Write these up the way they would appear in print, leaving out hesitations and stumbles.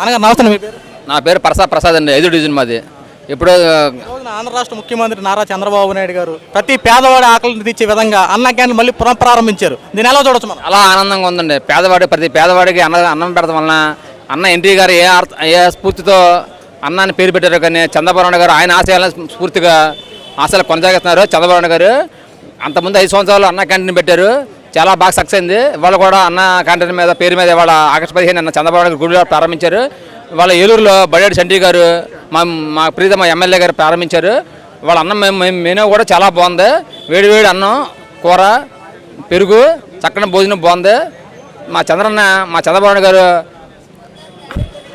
అనగా నమస్తే, మీ పేరు? నా పేరు ప్రసాద్ అండి, 5 డివిజన్ మాది. ఇప్పుడు ఆంధ్ర రాష్ట్ర ముఖ్యమంత్రి నారా చంద్రబాబు నాయుడు గారు ప్రతి పేదవాడి ఆకలిని తీర్చే విధంగా అన్న క్యాంటీన్ మళ్ళీ పునఃప్రారంభించారు. దీని ఎలా చూడొచ్చు మనం? అలా ఆనందంగా ఉందండి. ప్రతి పేదవాడికి అన్నం పెడతాం వలన అన్న ఎన్టీ గారు ఏ స్ఫూర్తితో అన్నాన్ని పేరు పెట్టారు, కానీ చంద్రబాబు నాయుడు గారు ఆయన స్ఫూర్తిగా ఆశలు కొనసాగిస్తున్నారు. చంద్రబాబు నాయుడు గారు అంతకుముందు 5 సంవత్సరాలు అన్న క్యాంటీన్ పెట్టారు, చాలా బాగా సక్సెస్ అయింది. ఇవాళ కూడా అన్న క్యాంటీన్ మీద పేరు మీద ఇవాళ ఆగస్టు 15 అన్న చంద్రబాబు నాయుడు గుడిలో ప్రారంభించారు. ఇవాళ ఏలూరులో బడేటి చంటి గారు మా ప్రీతమ ఎమ్మెల్యే గారు ప్రారంభించారు. వాళ్ళ అన్నం మెనూ కూడా చాలా బాగుంది. వేడి అన్నం, కూర, పెరుగు, చక్కని భోజనం బాగుంది. మా చంద్రబాబు నాయుడు గారు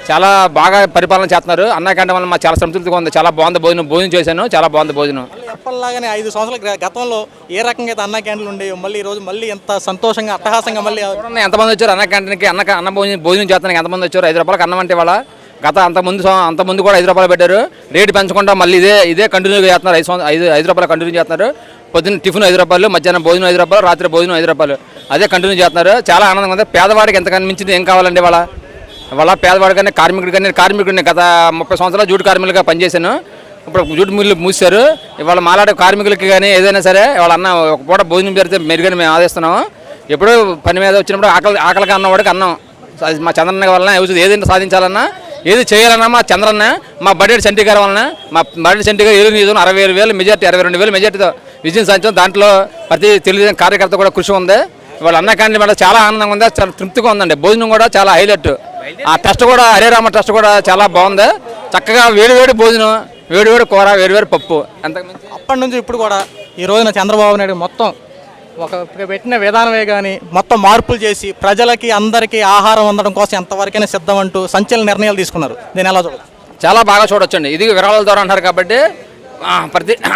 చాలా బాగా పరిపాలన చేస్తున్నారు. అన్న క్యాంటీన్ వల్ల మాకు చాలా సంతృప్తిగా ఉంది. చాలా బాగుంది భోజనం చేశాను, చాలా బాగుంది భోజనం. ఎప్పటిలాగానే 5 సంవత్సరాల గతంలో ఏ రకంగా అయితే అన్న క్యాంటీన్లు ఉండేవి, మళ్ళీ ఈ రోజు మళ్ళీ ఎంత సంతోషంగా అట్టహాసంగా మళ్ళీ ఎంతమంది వచ్చారు అన్న క్యాంటీన్కి? అన్న భోజనం చేస్తానికి ఎంతమంది వచ్చారు? 5 రూపాయలకి అన్నం అంటే వాళ్ళ అంతకుముందు కూడా 5 రూపాయలు పెట్టారు. రేటు పెంచకుండా మళ్ళీ ఇదే కంటిన్యూగా చేస్తున్నారు. 5 రూపాయలు కంటిన్యూ చేస్తున్నారు. పొద్దున్న టిఫిన్ 5 రూపాయలు, మధ్యాహ్నం భోజనం 5 రూపాయలు, రాత్రి భోజనం 5 రూపాయలు, అదే కంటిన్యూ చేస్తున్నారు. చాలా ఆనందంగా ఉంది. పేదవాడికి ఎంతకన్నా మించింది ఏం కావాలండి? వాళ్ళ పేదవాడి కానీ కార్మికుడిని గత 30 సంవత్సరాలు జూటు కార్మికులుగా పనిచేశాను. ఇప్పుడు జూటు మిల్లు మూసారు. ఇవాళ మాలాడే కార్మికులకి కానీ ఏదైనా సరే వాళ్ళ అన్న ఒక పూట భోజనం పెడితే మెరుగని మేము ఆదేస్తున్నాము. ఎప్పుడు పని మీద వచ్చినప్పుడు ఆకలికి అన్నవాడికి అన్నం మా చంద్రన్న వలన ఏదైనా సాధించాలన్నా, ఏది చేయాలన్నా మా చంద్రన్న, మా బడేటి చంటి గారి వలన, మా బడేటి చంటి గారు ఏలూరు నియోజకవర్గం 67,000 మెజార్టీ, 62,000 మెజార్టీతో విజయం సాధించాం. దాంట్లో ప్రతి తెలుగుదేశం కార్యకర్త కూడా కృషి ఉంది. ఇవాళ అన్న క్యాంటీన్ వల్ల చాలా ఆనందంగా ఉంది, చాలా తృప్తిగా ఉందండి. భోజనం కూడా చాలా హైలైట్. ఆ టెస్ట్ కూడా హరే రామ టెస్ట్ కూడా చాలా బాగుంది. చక్కగా వేడి భోజనం, వేడి కూర, వేడి పప్పు. అంతకుమించి అప్పటి నుంచి ఇప్పుడు కూడా ఈ రోజున చంద్రబాబు నాయుడు మొత్తం ఒక పెట్టిన విధానమే కానీ మొత్తం మార్పులు చేసి ప్రజలకి అందరికీ ఆహారం అందడం కోసం ఎంతవరకైనా సిద్ధం అంటూ సంచలన నిర్ణయాలు తీసుకున్నారు. దీని ఎలా చూడాలి? చాలా బాగా చూడొచ్చండి. ఇది విరాళాల ద్వారా అంటారు కాబట్టి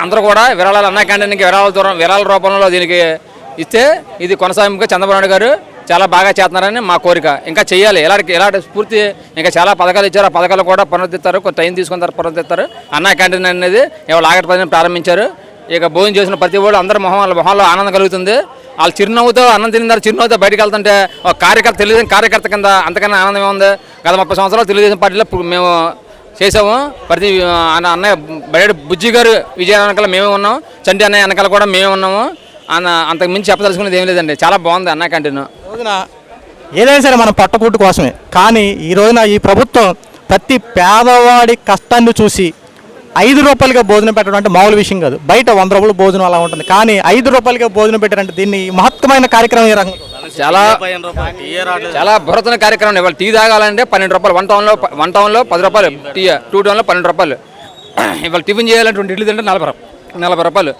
అందరూ కూడా విరాళాలు అన్న క్యాంటీన్కి విరాళాల రూపంలో దీనికి ఇస్తే ఇది కొనసాగింపుగా చంద్రబాబు నాయుడు గారు చాలా బాగా చేస్తున్నారని మా కోరిక. ఇంకా చేయాలి. ఎలాంటి స్ఫూర్తి ఇంకా చాలా పథకాలు ఇచ్చారు. ఆ పథకాలు కూడా పునరుద్ధరిస్తారు. కొంత టైం తీసుకున్న పునరుద్ధరిస్తారు. అన్న క్యాంటీన్ అనేది ఇవాళ ఆగస్టు 15 ప్రారంభించారు. ఇక భోజనం చేసిన ప్రతి వాళ్ళు అందరూ మొహంలో ఆనందం కలుగుతుంది. వాళ్ళు చిరునవ్వుతో అన్నం తిన్న తర్వాత చిరునవ్వుతో బయటకు వెళ్తుంటే ఒక తెలుగుదేశం కార్యకర్త కింద అంతకన్నా ఆనందం ఉంది. గత 30 సంవత్సరాలు తెలుగుదేశం పార్టీలో మేము చేసాము. ప్రతి అన్నయ్య బయట బుజ్జి గారు విజయ వెనకాల మేమే ఉన్నాం, చంటి అన్నయ్య వెనకాల కూడా మేమే ఉన్నాము. అంతకు మించి చెప్పదలుచుకునేది ఏం లేదండి. చాలా బాగుంది అన్న క్యాంటీన్. రోజున ఏదైనా సరే మనం పట్టకూటు కోసమే, కానీ ఈ రోజున ఈ ప్రభుత్వం ప్రతి పేదవాడి కష్టాన్ని చూసి 5 రూపాయలుగా భోజనం పెట్టడం అంటే మామూలు విషయం కాదు. బయట 100 రూపాయలు భోజనం అలా ఉంటుంది, కానీ 5 రూపాయలుగా భోజనం పెట్టారంటే దీన్ని మహత్తమైన కార్యక్రమం ఏ రకంగా? చాలా బృహత్తమైన కార్యక్రమం. ఇవాళ టీ తాగాలంటే 12 రూపాయలు. వన్ టౌన్లో 10 రూపాయలు టీ, 2 టౌన్లో 12 రూపాయలు. ఇవాళ టిఫిన్ చేయాలంటే 2 ఇడ్లీ తింటే 40 రూపాయలు.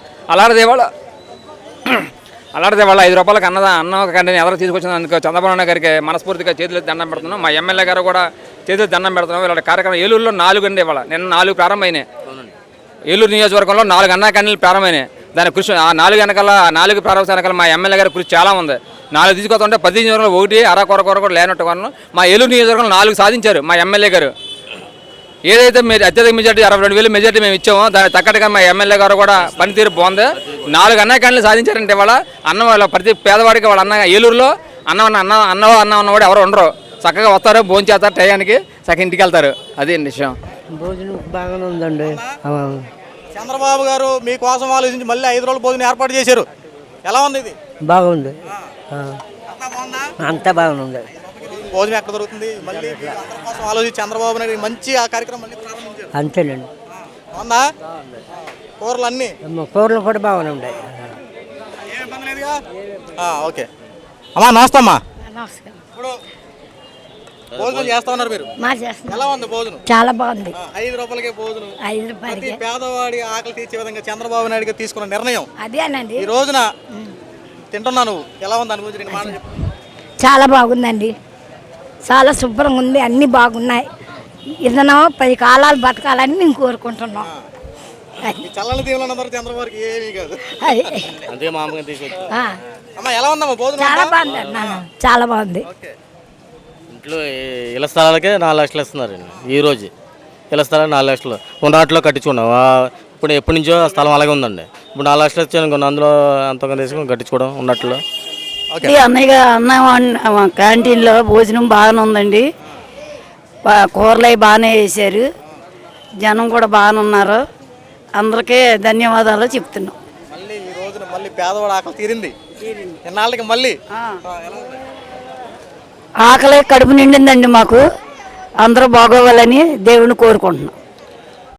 అలాంటిది వాళ్ళ 5 రూపాయలకి అన్న కంటే ఎవరు తీసుకొచ్చిన అందుకు చంద్రబాబు నాయుడు గారికి మనస్ఫూర్తిగా చేతులు దండం పెడుతున్నాం. మా ఎమ్మెల్యే గారు కూడా చేతులు దండం పెడుతున్నాం. ఇలాంటి కార్యక్రమం ఏలూరులో 4 అండి. ఇవాళ నిన్న 4 ప్రారంభమైనాయి. ఏలూరు నియోజకవర్గంలో 4 అన్న క్యాంటీన్లు ప్రారంభమైనాయి. దాని కృషి ఆ 4 ప్రారంభ వెనకాల మా ఎమ్మెల్యే గారి కృషి చాలా ఉంది. 4 తీసుకొస్తుంటే 10 నియోజకవర్గంలో 1 అరకొర కూడా లేనట్టు మా ఏలూరు నియోజకవర్గంలో 4 సాధించారు మా ఎమ్మెల్యే గారు. ఏదైతే మీరు అత్యధిక మెజార్టీ 62,000 మెజార్టీ మేము ఇచ్చామో దానికి తగ్గట్టుగా మా ఎమ్మెల్యే గారు కూడా పనితీరు బాగుంది. 4 అన్న క్యాంటీన్లు సాధించారంటే వాళ్ళ వాళ్ళ ప్రతి పేదవాడికి వాళ్ళ అన్న ఏలూరులో అన్న ఉన్నవాడు ఎవరు ఉండరు. చక్కగా వస్తారు, భోజనం చేస్తారు, టయానికి చక్కగా ఇంటికి వెళ్తారు. అదే విషయం. భోజనం బాగానే ఉందండి. చంద్రబాబు గారు మీకోసం ఆలోచించి మళ్ళీ 5 రోజులు భోజనం ఏర్పాటు చేశారు. ఎలా ఉంది ఇది? బాగుంది, అంతా బాగుంది. భోజనం ఎక్కడ దొరుకుతుంది? మళ్ళీ కోసం ఆలోచించి చంద్రబాబు నాయుడు మంచి ఆ కార్యక్రమం మళ్ళీ ప్రారంభించారు. అంతేనండి. అవునా? కూరలు అన్నీ కూరలు కూడా బాగానే ఉన్నాయి. ఏం ఇబ్బంది లేదుగా? ఓకే అమ్మా, నమస్తే అమ్మా. ఇప్పుడు భోజనం చేస్తా ఉన్నారు మీరు? ఎలా ఉంది భోజనం? చాలా బాగుంది. 5 రూపాయలకే భోజనం. 5 రూపాయలకి పేదవాడి ఆకలి తీర్చే విధంగా చంద్రబాబు నాయుడు గారు తీసుకున్న నిర్ణయం అదేనండి. ఈ రోజున తింటున్నా, నువ్వు ఎలా ఉంది దాని గురించి 2 మాటలు చెప్పు. చాలా బాగుందండి. చాలా శుభ్రంగా ఉంది, అన్నీ బాగున్నాయి. ఇదనో 10 కాలాలు బతకాలని మేము కోరుకుంటున్నాం. చల్లని దీవులు చంద్రబాబుకి ఏమీ కాదు. ఎలా ఉందమ్మా భోజనం? చాలా బాగుంది అన్న, చాలా బాగుంది. ఇంట్లో ఇళ్ల స్థలాలకే 4 లక్షలు ఇస్తున్నారు ఈరోజు. ఇళ్ల స్థలాలు 4 లక్షలు ఉన్నట్లో కట్టించుకున్నాం. ఇప్పుడు ఎప్పటి నుంచో స్థలం అలాగే ఉందండి. ఇప్పుడు 4 లక్షలు వచ్చాను, అందులో ఎంతగానో తీసుకుని కట్టించుకోవడం ఉన్నట్లో. అన్నయ్య అన్న క్యాంటీన్లో భోజనం బాగానే ఉందండి. కూరలు అవి బాగానే వేసారు, జనం కూడా బాగానే ఉన్నారు. అందరికీ ధన్యవాదాలు చెప్తున్నాం. మళ్ళీ ఈ రోజున మళ్ళీ పేదవాడు ఆకలి తీరింది ఎన్నాళ్ళకి మళ్ళీ ఆకలి కడుపు నిండిందండి మాకు. అందరూ బాగోవాలని దేవుని కోరుకుంటున్నాం.